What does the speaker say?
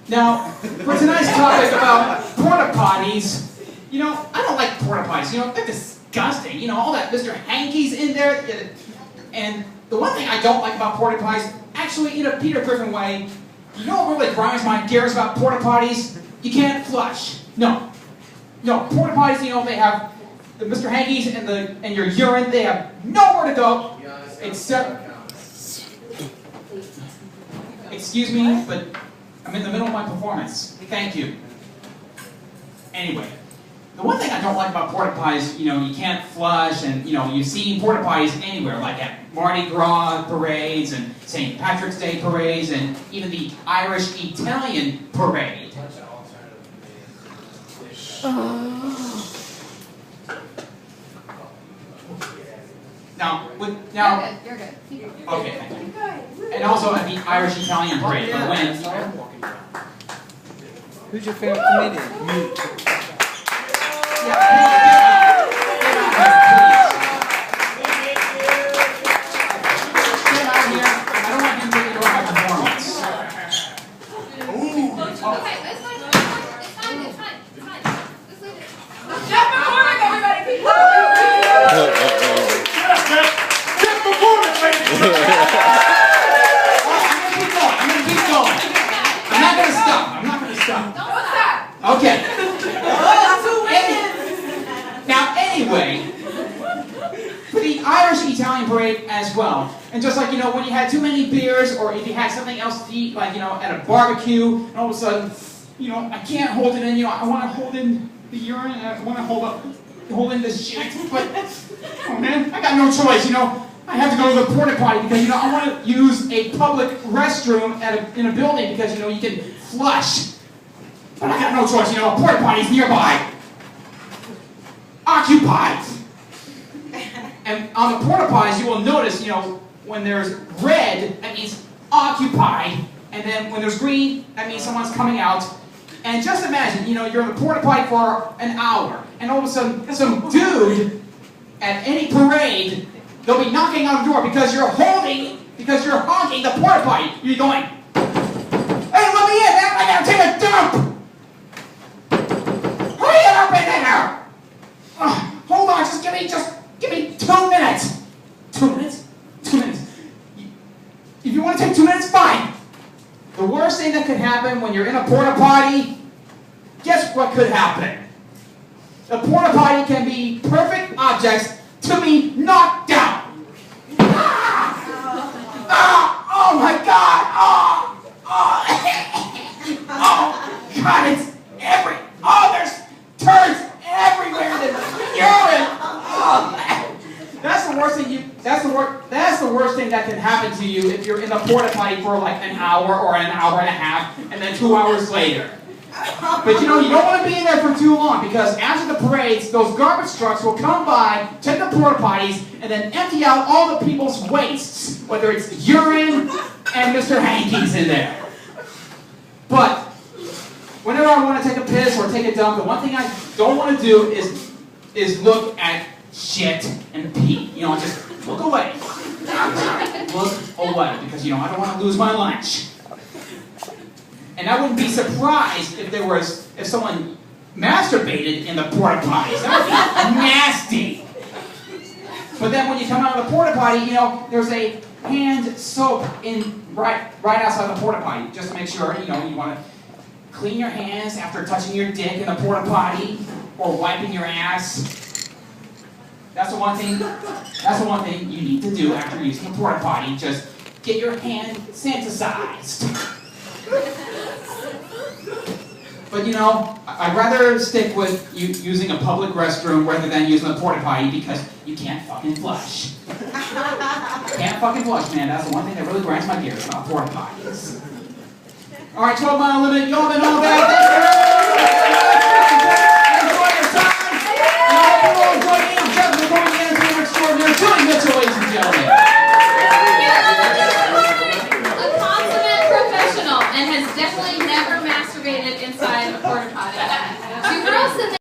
Now, for tonight's topic about porta potties, you know, I don't like porta potties. You know, they're disgusting. You know, all that Mr. Hanky's in there. And the one thing I don't like about porta potties, actually, in a Peter Griffin way, you know what really grinds my gears about porta potties? You can't flush. No, porta potties, you know, they have the Mr. Hanky's and your urine. They have nowhere to go except. Excuse me, but I'm in the middle of my performance. Thank you. Anyway, the one thing I don't like about porta potties, you know, you can't flush, and you know, you see porta potties anywhere, like at Mardi Gras parades and St. Patrick's Day parades, and even the Irish-Italian parade. Now, you're good. Okay, thank you. And also at the Irish-Italian parade, but when who's your favorite comedian? Okay. Now, anyway, for the Irish-Italian parade as well, and just like, you know, when you had too many beers, or if you had something else to eat, like, you know, at a barbecue, and all of a sudden, you know, I can't hold it in, you know, I want to hold in the urine, and I want to hold in this shit, but, oh man, I got no choice, you know. I have to go to the porta potty because, you know, I want to use a public restroom in a building because, you know, you can flush. But I got no choice, you know, a porta potty's nearby. Occupied. And on the porta potties, you will notice, you know, when there's red, that means occupied. And then when there's green, that means someone's coming out. And just imagine, you know, you're in the porta potty for an hour, and all of a sudden, some dude at any parade, they'll be knocking on the door because you're hogging the porta potty. You're going, hey, let me in, man, I gotta take a dump. Hurry it up in there. Hold on, just give me 2 minutes. 2 minutes? 2 minutes. If you want to take 2 minutes, fine. The worst thing that could happen when you're in a porta potty, guess what could happen? The porta potty can be perfect objects to be knocked down. Oh my God! Oh God! It's there's turds everywhere. There's urine. That's the worst thing That's the worst thing that can happen to you if you're in the porta potty for like an hour or an hour and a half, and then 2 hours later. But you know, you don't want to be in there for too long, because after the parades, those garbage trucks will come by, take the porta potties, and then empty out all the people's wastes, whether it's urine and Mr. Hanky's in there. But whenever I want to take a piss or take a dump, the one thing I don't want to do is look at shit and pee. You know, just look away. Look away, because you know I don't want to lose my lunch. And I wouldn't be surprised if someone masturbated in the porta potties. That would be nasty. But then when you come out of the porta potty, you know, there's a hand soap right outside the porta potty, just to make sure, you know, you want to clean your hands after touching your dick in the porta potty or wiping your ass. That's the one thing you need to do after using a porta potty. Just get your hand sanitized. But you know, I'd rather stick with using a public restroom rather than using a porta potty, because you can't fucking flush. Can't fucking flush, man. That's the one thing that really grinds my gears about porta potties. All right, 12 Mile Limit, y'all been all that. Enjoy your time. And I hope you all enjoy me. I'm Gruesome, McCormick the Entertainer Extraordinaire, Julie Mitchell, ladies and gentlemen. And has definitely never masturbated inside a porta potty. Two girls in